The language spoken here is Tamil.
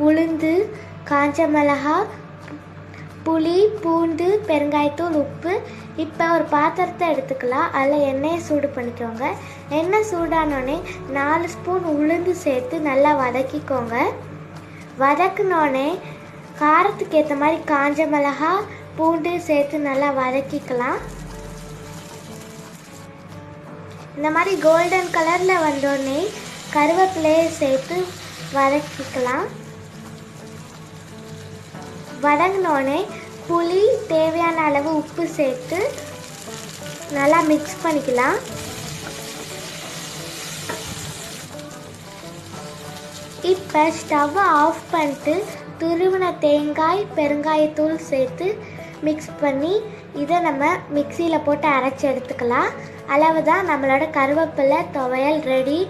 உளுந்து, காஞ்ச மிளகா, புளி, பூண்டு, பெருங்காயத்தூள், உப்பு. இப்போ ஒரு பாத்திரத்தை எடுத்துக்கலாம். அதில் எண்ணெயை சூடு பண்ணிக்கோங்க. எண்ணெய் சூடானோடனே 4 ஸ்பூன் உளுந்து சேர்த்து நல்லா வதக்கிக்கோங்க. வதக்குனோடனே காரத்துக்கு ஏற்ற மாதிரி காஞ்ச மிளகா, பூண்டு சேர்த்து நல்லா வதக்கிக்கலாம். இந்த மாதிரி கோல்டன் கலரில் வந்தோடனே கருவேப்பிலையை சேர்த்து வதக்கிக்கலாம். வதங்கினோடனே புளி, தேவையான அளவு உப்பு சேர்த்து நல்லா மிக்ஸ் பண்ணிக்கலாம். இப்போ ஸ்டவ்வை ஆஃப் பண்ணிட்டு துருவின தேங்காய், பெருங்காயத்தூள் சேர்த்து மிக்ஸ் பண்ணி இதை நம்ம மிக்சியில் போட்டு அரைச்சி எடுத்துக்கலாம். அளவு தான் நம்மளோட கருவேப்பிலை துவையல் ரெடி.